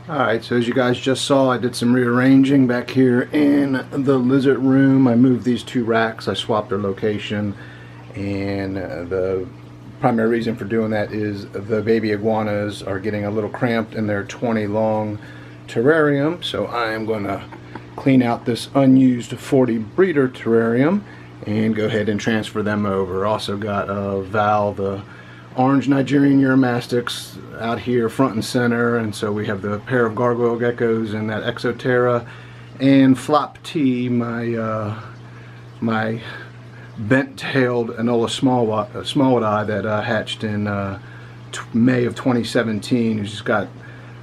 Alright, so as you guys just saw, I did some rearranging back here in the lizard room. I moved these two racks, I swapped their location, and the primary reason for doing that is the baby iguanas are getting a little cramped in their 20 long terrarium, so I am going to clean out this unused 40 breeder terrarium and go ahead and transfer them over. Also got Val, the orange Nigerian Uromastyx, out here front and center, and so we have the pair of gargoyle geckos and that Exoterra, and Flop T, my my bent-tailed Enola smallwood that hatched in May of 2017. He's just got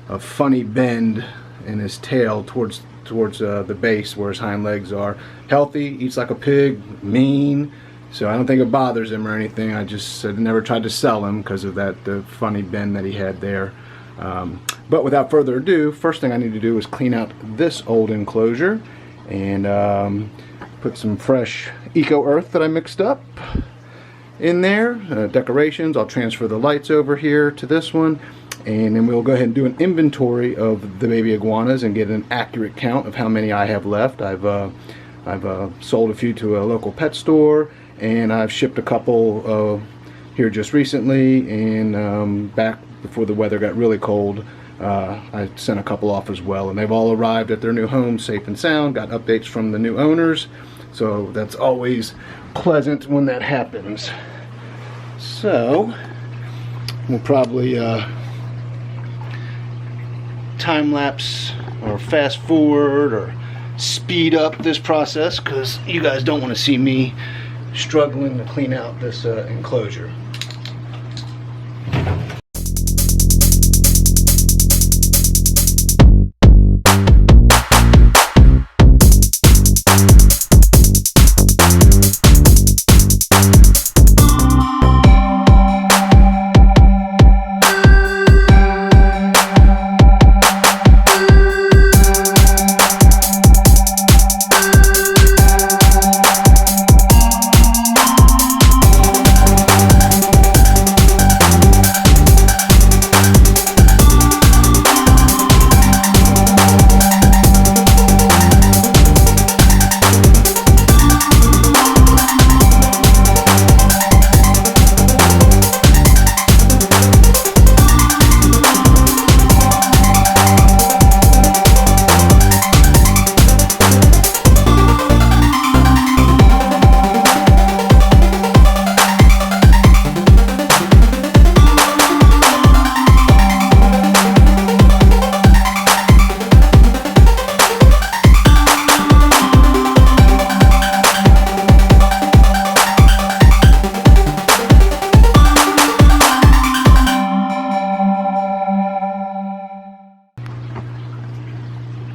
a funny bend in his tail towards the base where his hind legs are. Healthy, eats like a pig, mean. So I don't think it bothers him or anything. I just never tried to sell him because of the funny bend that he had there. But without further ado, first thing I need to do is clean out this old enclosure and put some fresh eco earth that I mixed up in there. Decorations. I'll transfer the lights over here to this one, and then we'll go ahead and do an inventory of the baby iguanas and get an accurate count of how many I have left. I've sold a few to a local pet store, and I've shipped a couple here just recently, and back before the weather got really cold, I sent a couple off as well, and they've all arrived at their new home safe and sound. Got updates from the new owners, so that's always pleasant when that happens. So we'll probably time lapse or fast forward or speed up this process because you guys don't want to see me struggling to clean out this enclosure.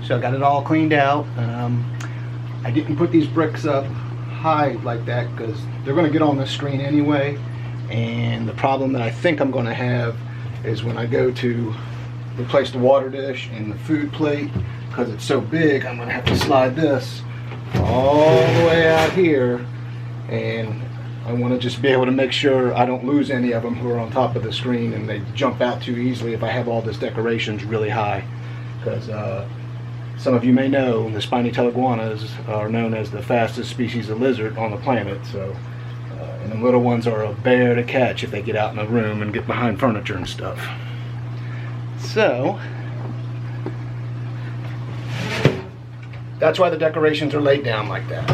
So I got it all cleaned out. I didn't put these bricks up high like that because they're going to get on the screen anyway, and the problem that I think I'm going to have is when I go to replace the water dish and the food plate, because it's so big, I'm going to have to slide this all the way out here, and I want to just be able to make sure I don't lose any of them who are on top of the screen and they jump out too easily if I have all this decorations really high. Because some of you may know the spiny-tailed iguanas are known as the fastest species of lizard on the planet. So, and the little ones are a bear to catch if they get out in a room and get behind furniture and stuff. So that's why the decorations are laid down like that.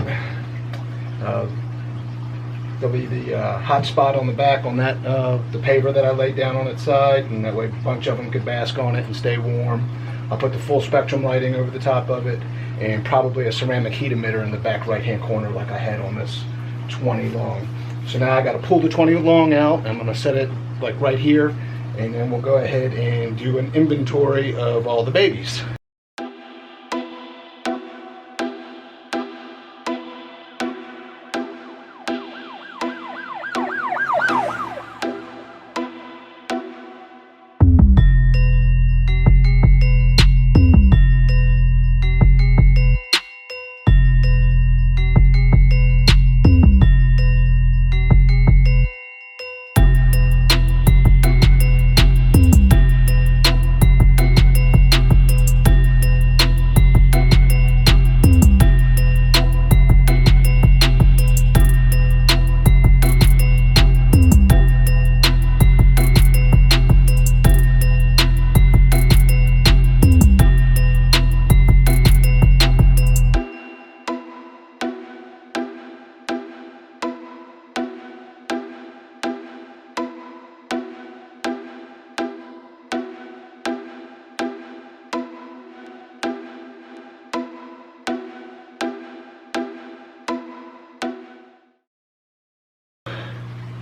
There'll be the hot spot on the back on that the paver that I laid down on its side, and that way a bunch of them could bask on it and stay warm. I'll put the full spectrum lighting over the top of it, and probably a ceramic heat emitter in the back right hand corner like I had on this 20 long. So now I got to pull the 20 long out. I'm going to set it like right here, and then we'll go ahead and do an inventory of all the babies.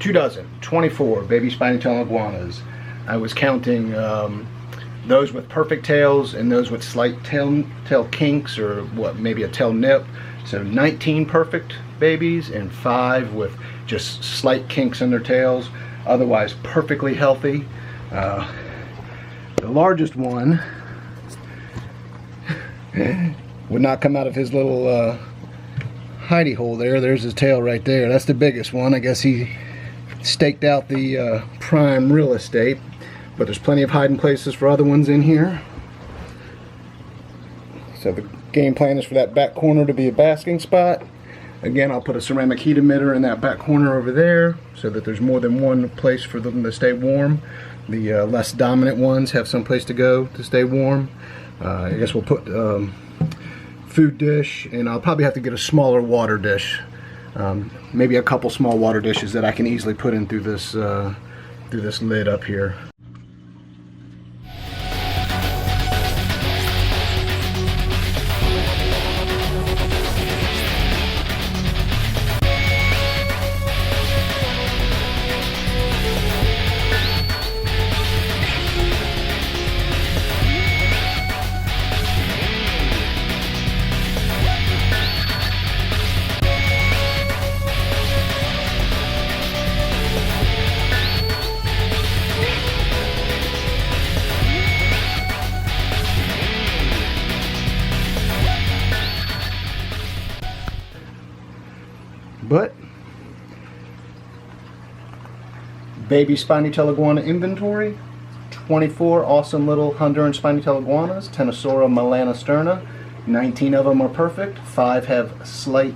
2 dozen, 24 baby spiny tail iguanas. I was counting those with perfect tails and those with slight tail kinks, or what, maybe a tail nip. So 19 perfect babies and 5 with just slight kinks in their tails, otherwise perfectly healthy. The largest one would not come out of his little hidey hole there. There's his tail right there. That's the biggest one. I guess he staked out the prime real estate, but there's plenty of hiding places for other ones in here. So the game plan is for that back corner to be a basking spot. Again, I'll put a ceramic heat emitter in that back corner over there so that there's more than one place for them to stay warm. The less dominant ones have some place to go to stay warm. I guess we'll put food dish, and I'll probably have to get a smaller water dish. Maybe a couple small water dishes that I can easily put in through this lid up here. But baby spiny tail iguana inventory: 24 awesome little Honduran spiny tail iguanas, Tenosura melanosterna. 19 of them are perfect. 5 have slight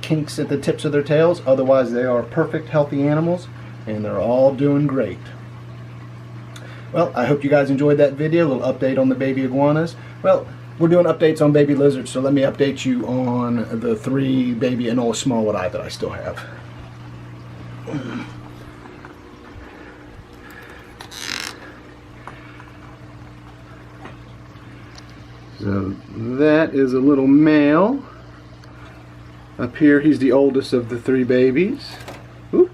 kinks at the tips of their tails. Otherwise, they are perfect, healthy animals, and they're all doing great. Well, I hope you guys enjoyed that video, a little update on the baby iguanas. Well, we're doing updates on baby lizards, so let me update you on the 3 baby Enola smallwood that I still have. So that is a little male. Up here, he's the oldest of the 3 babies. Oop.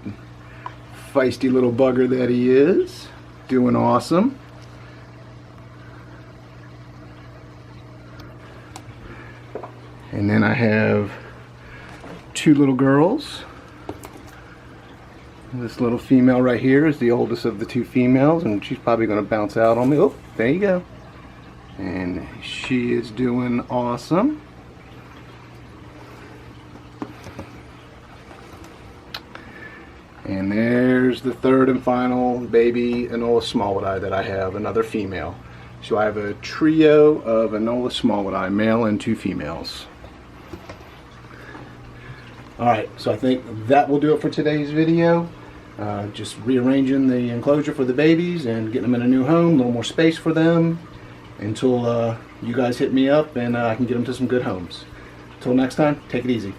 Feisty little bugger that he is. Doing awesome. And then I have 2 little girls. This little female right here is the oldest of the 2 females, and she's probably going to bounce out on me. Oh, there you go. And she is doing awesome. And there's the 3rd and final baby Enola smallwood that I have, another female. So I have a trio of Enola smallwood, male and 2 females. Alright, so I think that will do it for today's video. Just rearranging the enclosure for the babies and getting them in a new home, a little more space for them, until you guys hit me up and I can get them to some good homes. Until next time, take it easy.